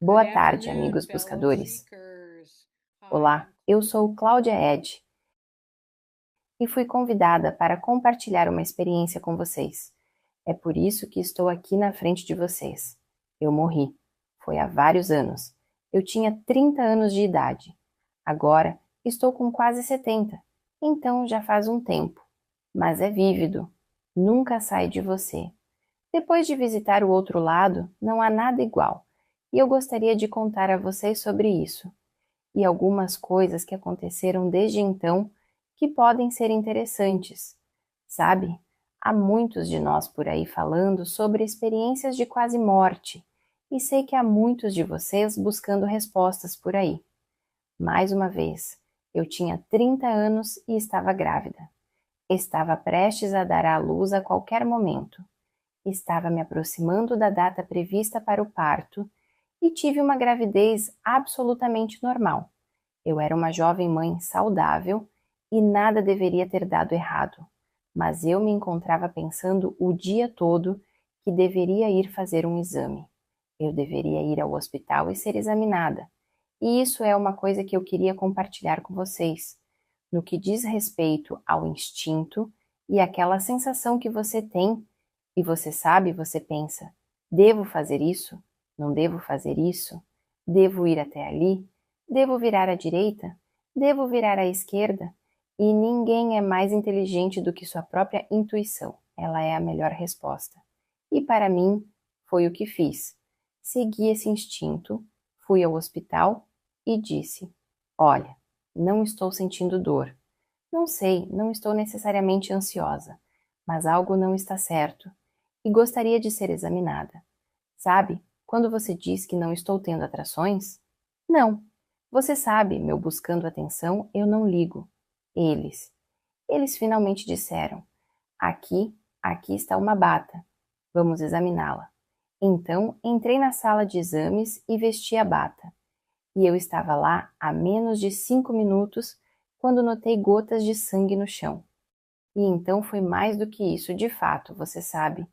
Boa tarde, amigos buscadores. Olá, eu sou Cláudia Ed e fui convidada para compartilhar uma experiência com vocês. É por isso que estou aqui na frente de vocês. Eu morri. Foi há vários anos. Eu tinha 30 anos de idade. Agora estou com quase 70. Então já faz um tempo. Mas é vívido. Nunca sai de você. Depois de visitar o outro lado, não há nada igual. E eu gostaria de contar a vocês sobre isso. E algumas coisas que aconteceram desde então que podem ser interessantes. Sabe, há muitos de nós por aí falando sobre experiências de quase morte, e sei que há muitos de vocês buscando respostas por aí. Mais uma vez, eu tinha 30 anos e estava grávida. Estava prestes a dar à luz a qualquer momento. Estava me aproximando da data prevista para o parto e tive uma gravidez absolutamente normal. Eu era uma jovem mãe saudável e nada deveria ter dado errado, mas eu me encontrava pensando o dia todo que deveria ir fazer um exame. Eu deveria ir ao hospital e ser examinada. E isso é uma coisa que eu queria compartilhar com vocês. No que diz respeito ao instinto e aquela sensação que você tem, e você sabe, você pensa, devo fazer isso? Não devo fazer isso? Devo ir até ali? Devo virar à direita? Devo virar à esquerda? E ninguém é mais inteligente do que sua própria intuição. Ela é a melhor resposta. E para mim, foi o que fiz. Segui esse instinto, fui ao hospital e disse: Olha, não estou sentindo dor. Não sei, não estou necessariamente ansiosa, mas algo não está certo e gostaria de ser examinada. Sabe, quando você diz que não estou tendo atrações? Não. Você sabe, meu buscando atenção, eu não ligo. Eles. Eles finalmente disseram: aqui está uma bata. Vamos examiná-la. Então, entrei na sala de exames e vesti a bata. E eu estava lá há menos de 5 minutos quando notei gotas de sangue no chão. E então foi mais do que isso, de fato, você sabe.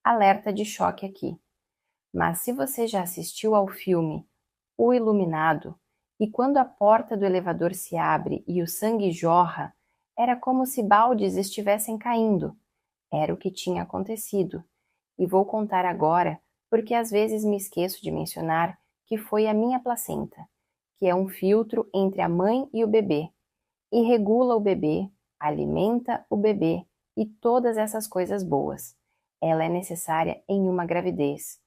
Alerta de choque aqui. Mas se você já assistiu ao filme O Iluminado, e quando a porta do elevador se abre e o sangue jorra, era como se baldes estivessem caindo. Era o que tinha acontecido. E vou contar agora, porque às vezes me esqueço de mencionar que foi a minha placenta, que é um filtro entre a mãe e o bebê, e regula o bebê, alimenta o bebê e todas essas coisas boas. Ela é necessária em uma gravidez.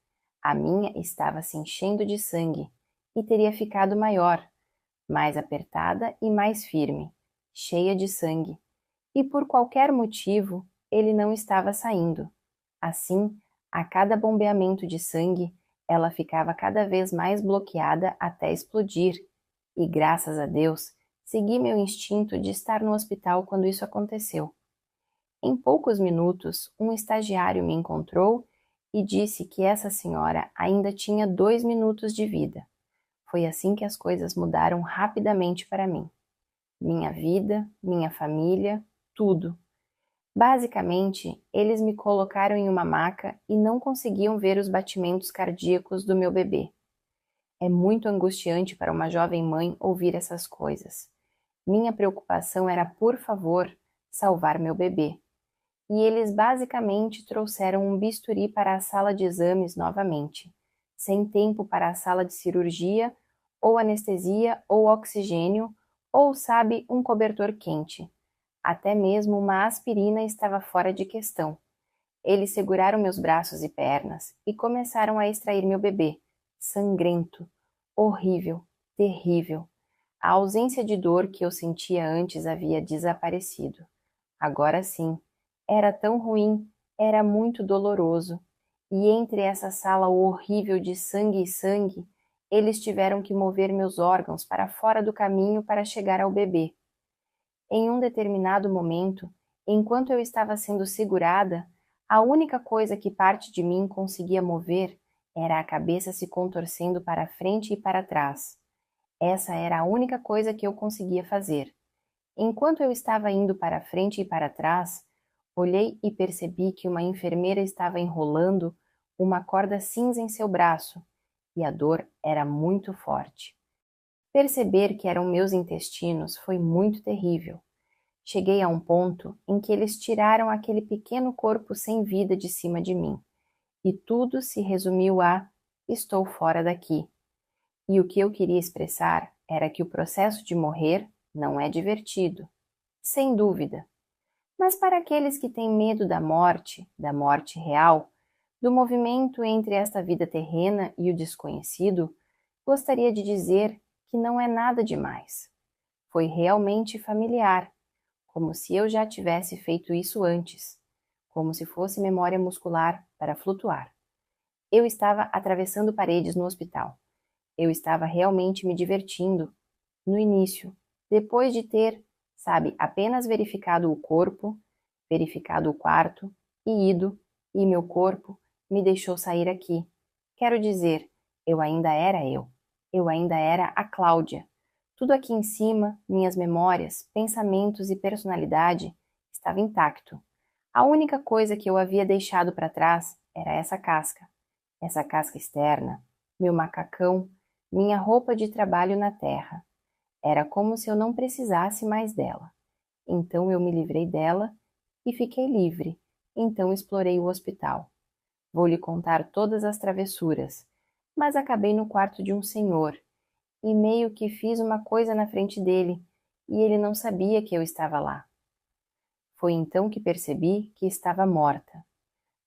A minha estava se enchendo de sangue e teria ficado maior, mais apertada e mais firme, cheia de sangue. E por qualquer motivo, ele não estava saindo. Assim, a cada bombeamento de sangue, ela ficava cada vez mais bloqueada até explodir. E graças a Deus, segui meu instinto de estar no hospital quando isso aconteceu. Em poucos minutos, um estagiário me encontrou e disse que essa senhora ainda tinha 2 minutos de vida. Foi assim que as coisas mudaram rapidamente para mim. Minha vida, minha família, tudo. Basicamente, eles me colocaram em uma maca e não conseguiam ver os batimentos cardíacos do meu bebê. É muito angustiante para uma jovem mãe ouvir essas coisas. Minha preocupação era, por favor, salvar meu bebê. E eles basicamente trouxeram um bisturi para a sala de exames novamente, sem tempo para a sala de cirurgia, ou anestesia, ou oxigênio, ou, sabe, um cobertor quente. Até mesmo uma aspirina estava fora de questão. Eles seguraram meus braços e pernas e começaram a extrair meu bebê, sangrento, horrível, terrível. A ausência de dor que eu sentia antes havia desaparecido. Agora sim, era tão ruim, era muito doloroso. E entre essa sala horrível de sangue e sangue, eles tiveram que mover meus órgãos para fora do caminho para chegar ao bebê. Em um determinado momento, enquanto eu estava sendo segurada, a única coisa que parte de mim conseguia mover era a cabeça se contorcendo para frente e para trás. Essa era a única coisa que eu conseguia fazer. Enquanto eu estava indo para frente e para trás, olhei e percebi que uma enfermeira estava enrolando uma corda cinza em seu braço, e a dor era muito forte. Perceber que eram meus intestinos foi muito terrível. Cheguei a um ponto em que eles tiraram aquele pequeno corpo sem vida de cima de mim, e tudo se resumiu a: estou fora daqui. E o que eu queria expressar era que o processo de morrer não é divertido, sem dúvida. Mas para aqueles que têm medo da morte real, do movimento entre esta vida terrena e o desconhecido, gostaria de dizer que não é nada demais. Foi realmente familiar, como se eu já tivesse feito isso antes, como se fosse memória muscular para flutuar. Eu estava atravessando paredes no hospital. Eu estava realmente me divertindo no início, depois de ter, apenas verificado o corpo, verificado o quarto e ido, e meu corpo me deixou sair aqui. Quero dizer, eu ainda era eu ainda era a Cláudia. Tudo aqui em cima, minhas memórias, pensamentos e personalidade, estava intacto. A única coisa que eu havia deixado para trás era essa casca externa, meu macacão, minha roupa de trabalho na terra. Era como se eu não precisasse mais dela. Então eu me livrei dela e fiquei livre. Então explorei o hospital. Vou lhe contar todas as travessuras, mas acabei no quarto de um senhor e meio que fiz uma coisa na frente dele e ele não sabia que eu estava lá. Foi então que percebi que estava morta.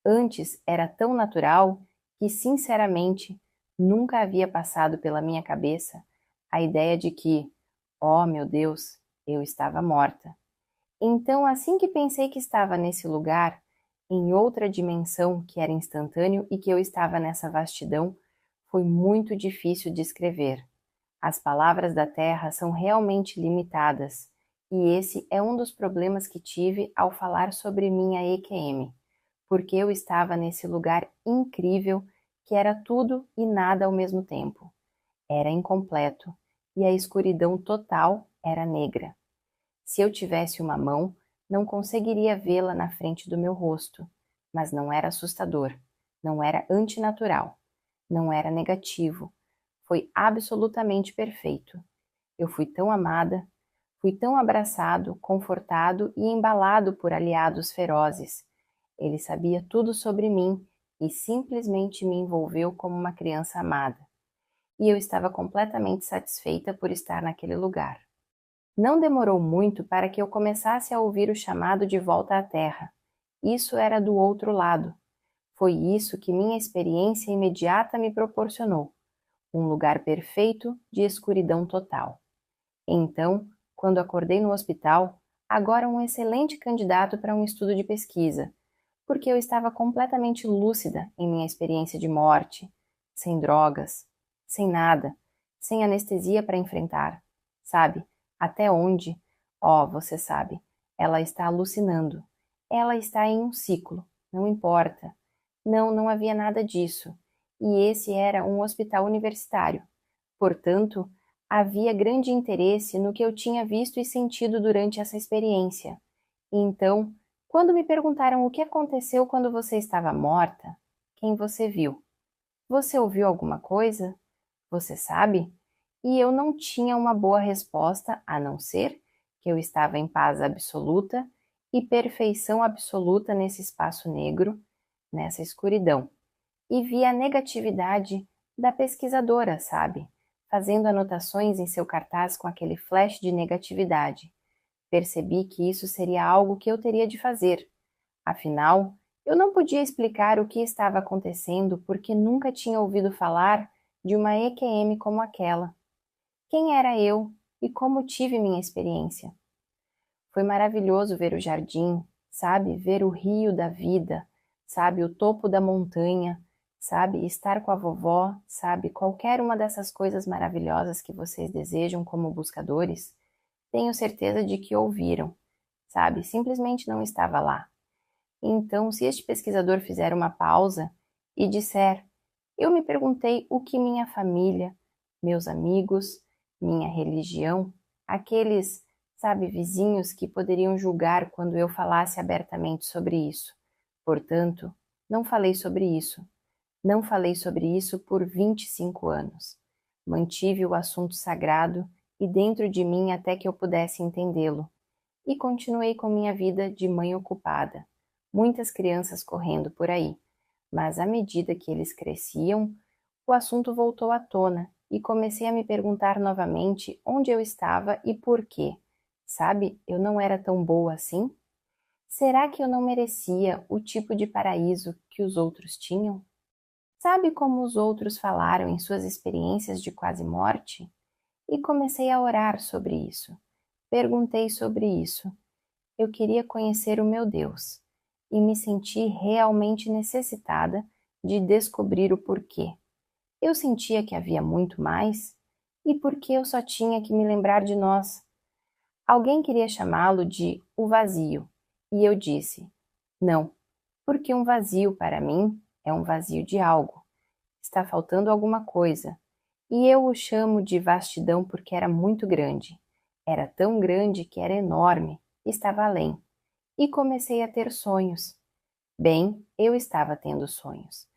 Antes era tão natural que, sinceramente, nunca havia passado pela minha cabeça a ideia de que, oh meu Deus, eu estava morta. Então, assim que pensei que estava nesse lugar, em outra dimensão que era instantâneo e que eu estava nessa vastidão, foi muito difícil de escrever. As palavras da Terra são realmente limitadas, e esse é um dos problemas que tive ao falar sobre minha EQM, porque eu estava nesse lugar incrível que era tudo e nada ao mesmo tempo. Era incompleto, e a escuridão total era negra. Se eu tivesse uma mão, não conseguiria vê-la na frente do meu rosto, mas não era assustador, não era antinatural, não era negativo. Foi absolutamente perfeito. Eu fui tão amada, fui tão abraçado, confortado e embalado por aliados ferozes. Ele sabia tudo sobre mim e simplesmente me envolveu como uma criança amada. E eu estava completamente satisfeita por estar naquele lugar. Não demorou muito para que eu começasse a ouvir o chamado de volta à Terra. Isso era do outro lado. Foi isso que minha experiência imediata me proporcionou. Um lugar perfeito de escuridão total. Então, quando acordei no hospital, agora um excelente candidato para um estudo de pesquisa, porque eu estava completamente lúcida em minha experiência de morte, sem drogas, sem nada, sem anestesia para enfrentar. Sabe? Até onde? Oh, você sabe, ela está alucinando. Ela está em um ciclo, não importa. Não, não havia nada disso. E esse era um hospital universitário. Portanto, havia grande interesse no que eu tinha visto e sentido durante essa experiência. E então, quando me perguntaram o que aconteceu quando você estava morta, quem você viu? Você ouviu alguma coisa? Você sabe? E eu não tinha uma boa resposta a não ser que eu estava em paz absoluta e perfeição absoluta nesse espaço negro, nessa escuridão. E vi a negatividade da pesquisadora, sabe? Fazendo anotações em seu cartaz com aquele flash de negatividade. Percebi que isso seria algo que eu teria de fazer. Afinal, eu não podia explicar o que estava acontecendo porque nunca tinha ouvido falar de uma EQM como aquela. Quem era eu e como tive minha experiência? Foi maravilhoso ver o jardim, sabe? Ver o rio da vida, sabe? O topo da montanha, sabe? Estar com a vovó, sabe? Qualquer uma dessas coisas maravilhosas que vocês desejam como buscadores, tenho certeza de que ouviram, sabe? Simplesmente não estava lá. Então, se este pesquisador fizer uma pausa e disser: eu me perguntei o que minha família, meus amigos, minha religião, aqueles, sabe, vizinhos que poderiam julgar quando eu falasse abertamente sobre isso. Portanto, não falei sobre isso. Não falei sobre isso por 25 anos. Mantive o assunto sagrado e dentro de mim até que eu pudesse entendê-lo. E continuei com minha vida de mãe ocupada. Muitas crianças correndo por aí. Mas à medida que eles cresciam, o assunto voltou à tona e comecei a me perguntar novamente onde eu estava e por quê. Sabe, eu não era tão boa assim? Será que eu não merecia o tipo de paraíso que os outros tinham? Sabe como os outros falaram em suas experiências de quase morte? E comecei a orar sobre isso. Perguntei sobre isso. Eu queria conhecer o meu Deus e me senti realmente necessitada de descobrir o porquê. Eu sentia que havia muito mais e porque eu só tinha que me lembrar de nós. Alguém queria chamá-lo de o vazio e eu disse: não, porque um vazio para mim é um vazio de algo. Está faltando alguma coisa. E eu o chamo de vastidão porque era muito grande. Era tão grande que era enorme, estava além. E comecei a ter sonhos. Bem, eu estava tendo sonhos.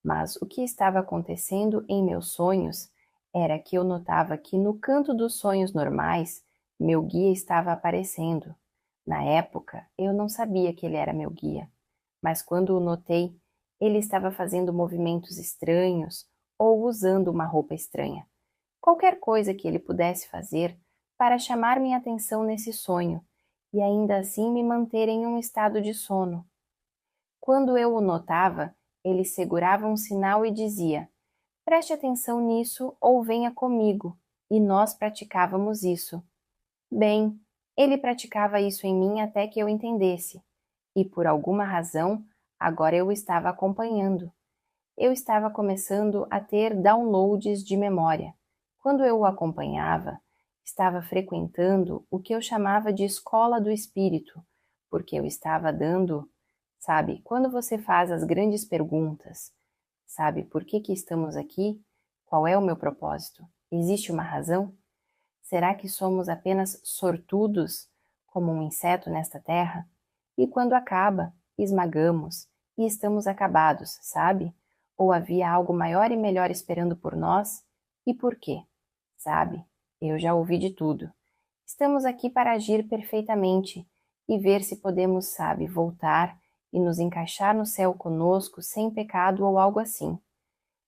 Mas o que estava acontecendo em meus sonhos era que eu notava que no canto dos sonhos normais, meu guia estava aparecendo. Na época, eu não sabia que ele era meu guia, mas quando o notei, ele estava fazendo movimentos estranhos ou usando uma roupa estranha. Qualquer coisa que ele pudesse fazer para chamar minha atenção nesse sonho e ainda assim me manter em um estado de sono. Quando eu o notava, ele segurava um sinal e dizia: preste atenção nisso ou venha comigo, e nós praticávamos isso. Bem, ele praticava isso em mim até que eu entendesse, e por alguma razão, agora eu o estava acompanhando. Eu estava começando a ter downloads de memória. Quando eu o acompanhava, estava frequentando o que eu chamava de escola do espírito, porque eu estava dando, sabe, quando você faz as grandes perguntas, sabe, por que estamos aqui? Qual é o meu propósito? Existe uma razão? Será que somos apenas sortudos, como um inseto nesta terra? E quando acaba, esmagamos e estamos acabados, sabe? Ou havia algo maior e melhor esperando por nós? E por quê? Sabe? Eu já ouvi de tudo. Estamos aqui para agir perfeitamente e ver se podemos, sabe, voltar e nos encaixar no céu conosco sem pecado ou algo assim.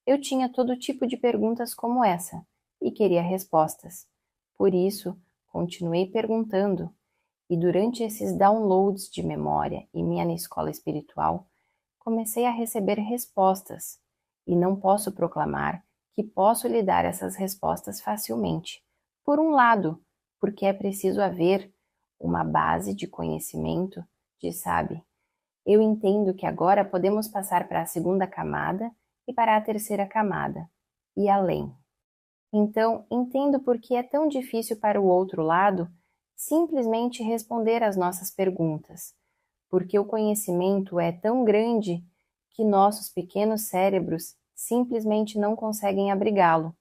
Eu tinha todo tipo de perguntas como essa e queria respostas. Por isso, continuei perguntando, e durante esses downloads de memória e minha escola espiritual, comecei a receber respostas, e não posso proclamar que posso lhe dar essas respostas facilmente. Por um lado, porque é preciso haver uma base de conhecimento de, sabe, eu entendo que agora podemos passar para a segunda camada e para a terceira camada, e além. Então, entendo por que é tão difícil para o outro lado simplesmente responder às nossas perguntas, porque o conhecimento é tão grande que nossos pequenos cérebros simplesmente não conseguem abrigá-lo.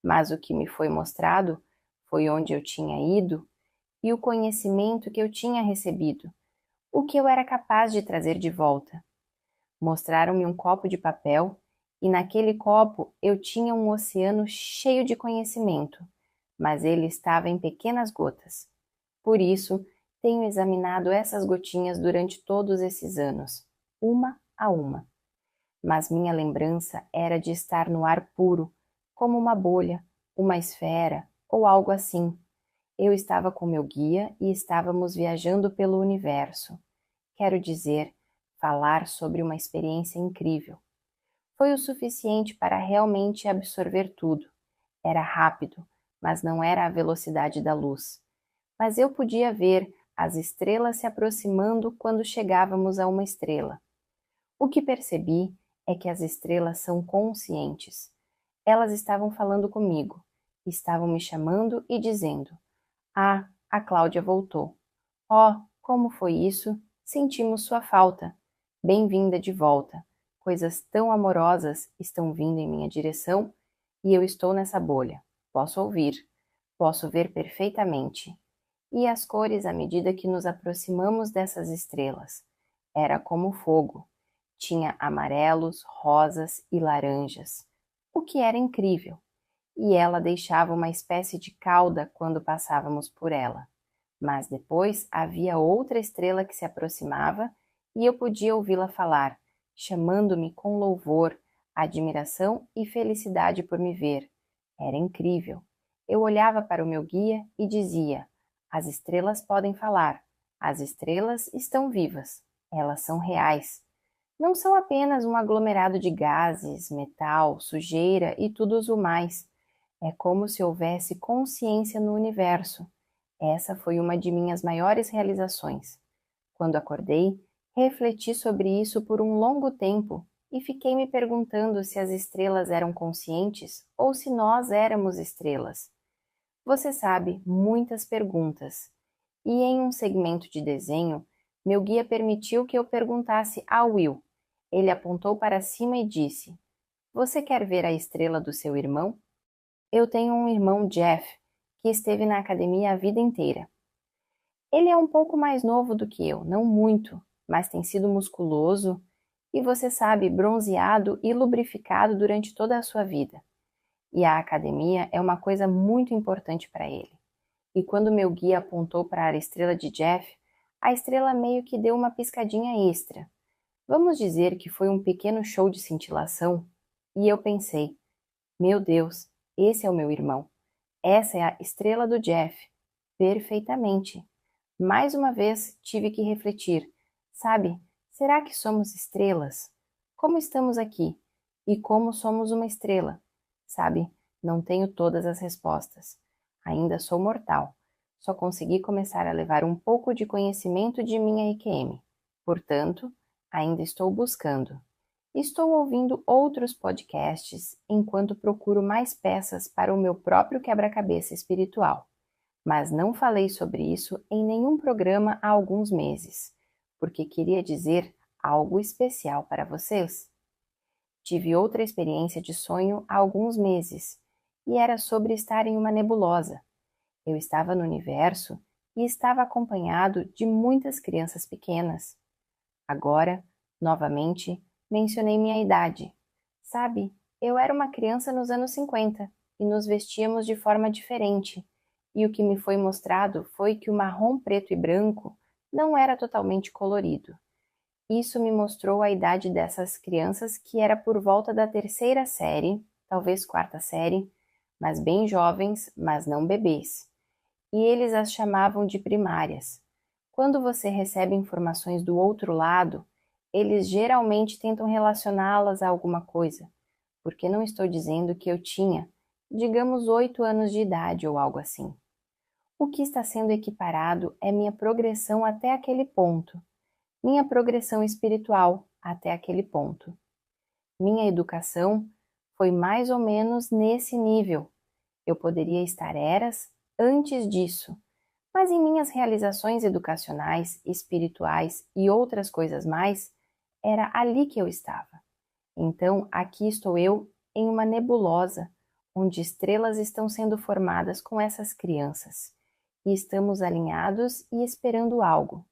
Mas o que me foi mostrado foi onde eu tinha ido e o conhecimento que eu tinha recebido, o que eu era capaz de trazer de volta. Mostraram-me um copo de papel e naquele copo eu tinha um oceano cheio de conhecimento, mas ele estava em pequenas gotas. Por isso, tenho examinado essas gotinhas durante todos esses anos, uma a uma. Mas minha lembrança era de estar no ar puro, como uma bolha, uma esfera ou algo assim. Eu estava com meu guia e estávamos viajando pelo universo. Quero dizer, falar sobre uma experiência incrível. Foi o suficiente para realmente absorver tudo. Era rápido, mas não era a velocidade da luz. Mas eu podia ver as estrelas se aproximando quando chegávamos a uma estrela. O que percebi é que as estrelas são conscientes. Elas estavam falando comigo, estavam me chamando e dizendo: ah, a Cláudia voltou. Oh, como foi isso? Sentimos sua falta. Bem-vinda de volta. Coisas tão amorosas estão vindo em minha direção e eu estou nessa bolha. Posso ouvir. Posso ver perfeitamente. E as cores à medida que nos aproximamos dessas estrelas. Era como fogo. Tinha amarelos, rosas e laranjas, o que era incrível. E ela deixava uma espécie de cauda quando passávamos por ela. Mas depois havia outra estrela que se aproximava e eu podia ouvi-la falar, chamando-me com louvor, admiração e felicidade por me ver. Era incrível. Eu olhava para o meu guia e dizia: as estrelas podem falar, as estrelas estão vivas, elas são reais. Não são apenas um aglomerado de gases, metal, sujeira e tudo o mais. É como se houvesse consciência no universo. Essa foi uma de minhas maiores realizações. Quando acordei, refleti sobre isso por um longo tempo e fiquei me perguntando se as estrelas eram conscientes ou se nós éramos estrelas. Você sabe, muitas perguntas. E em um segmento de desenho, meu guia permitiu que eu perguntasse a Will. Ele apontou para cima e disse: Você quer ver a estrela do seu irmão? Eu tenho um irmão, Jeff, que esteve na academia a vida inteira. Ele é um pouco mais novo do que eu, não muito, mas tem sido musculoso e, você sabe, bronzeado e lubrificado durante toda a sua vida. E a academia é uma coisa muito importante para ele. E quando meu guia apontou para a estrela de Jeff, a estrela meio que deu uma piscadinha extra. Vamos dizer que foi um pequeno show de cintilação. E eu pensei: meu Deus, esse é o meu irmão. Essa é a estrela do Jeff. Perfeitamente. Mais uma vez tive que refletir. Sabe, será que somos estrelas? Como estamos aqui? E como somos uma estrela? Sabe, não tenho todas as respostas. Ainda sou mortal. Só consegui começar a levar um pouco de conhecimento de minha EQM. Portanto, ainda estou buscando. Estou ouvindo outros podcasts enquanto procuro mais peças para o meu próprio quebra-cabeça espiritual. Mas não falei sobre isso em nenhum programa há alguns meses, porque queria dizer algo especial para vocês. Tive outra experiência de sonho há alguns meses, e era sobre estar em uma nebulosa. Eu estava no universo e estava acompanhado de muitas crianças pequenas. Agora, novamente, mencionei minha idade. Sabe, eu era uma criança nos anos 50 e nos vestíamos de forma diferente. E o que me foi mostrado foi que o marrom preto e branco não era totalmente colorido. Isso me mostrou a idade dessas crianças, que era por volta da terceira série, talvez quarta série, mas bem jovens, mas não bebês. E eles as chamavam de primárias. Quando você recebe informações do outro lado, eles geralmente tentam relacioná-las a alguma coisa, porque não estou dizendo que eu tinha, digamos, 8 anos de idade ou algo assim. O que está sendo equiparado é minha progressão até aquele ponto, minha progressão espiritual até aquele ponto. Minha educação foi mais ou menos nesse nível. Eu poderia estar eras antes disso, mas em minhas realizações educacionais, espirituais e outras coisas mais, era ali que eu estava. Então, aqui estou eu em uma nebulosa, onde estrelas estão sendo formadas com essas crianças. E estamos alinhados e esperando algo.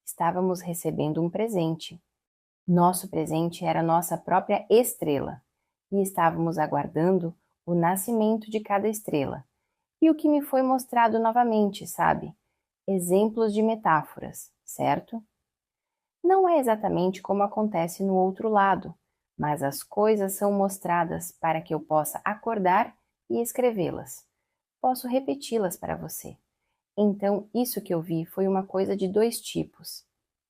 Estávamos recebendo um presente. Nosso presente era nossa própria estrela. E estávamos aguardando o nascimento de cada estrela. E o que me foi mostrado novamente, sabe? Exemplos de metáforas, certo? Não é exatamente como acontece no outro lado, mas as coisas são mostradas para que eu possa acordar e escrevê-las. Posso repeti-las para você. Então, isso que eu vi foi uma coisa de dois tipos.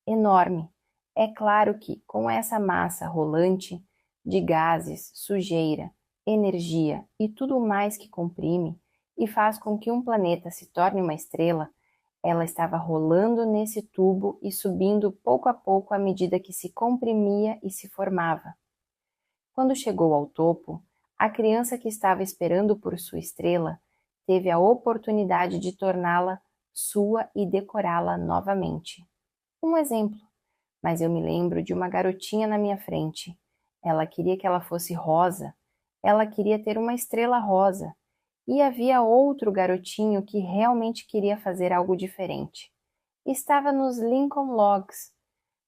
Enorme. É claro que, com essa massa rolante de gases, sujeira, energia e tudo mais que comprime e faz com que um planeta se torne uma estrela, ela estava rolando nesse tubo e subindo pouco a pouco à medida que se comprimia e se formava. Quando chegou ao topo, a criança que estava esperando por sua estrela teve a oportunidade de torná-la sua e decorá-la novamente. Um exemplo, mas eu me lembro de uma garotinha na minha frente. Ela queria que ela fosse rosa, ela queria ter uma estrela rosa, E havia outro garotinho que realmente queria fazer algo diferente. Estava nos Lincoln Logs.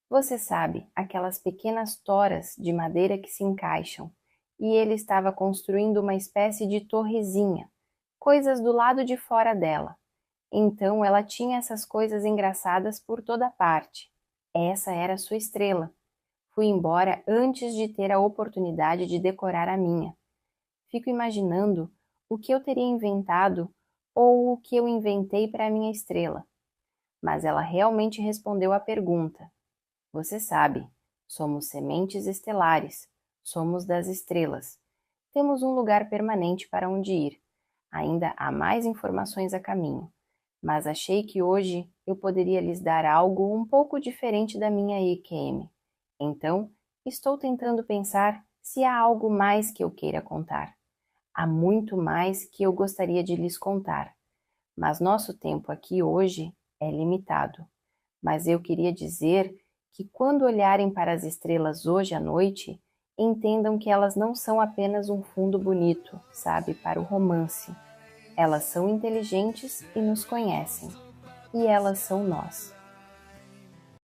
Você sabe, aquelas pequenas toras de madeira que se encaixam. E ele estava construindo uma espécie de torrezinha, coisas do lado de fora dela. Então ela tinha essas coisas engraçadas por toda parte. Essa era sua estrela. Fui embora antes de ter a oportunidade de decorar a minha. Fico imaginando o que eu teria inventado ou o que eu inventei para a minha estrela. Mas ela realmente respondeu à pergunta. Você sabe, somos sementes estelares, somos das estrelas. Temos um lugar permanente para onde ir. Ainda há mais informações a caminho, mas achei que hoje eu poderia lhes dar algo um pouco diferente da minha EQM. Então, estou tentando pensar se há algo mais que eu queira contar. Há muito mais que eu gostaria de lhes contar, mas nosso tempo aqui hoje é limitado. Mas eu queria dizer que quando olharem para as estrelas hoje à noite, entendam que elas não são apenas um fundo bonito, sabe, para o romance. Elas são inteligentes e nos conhecem. E elas são nós.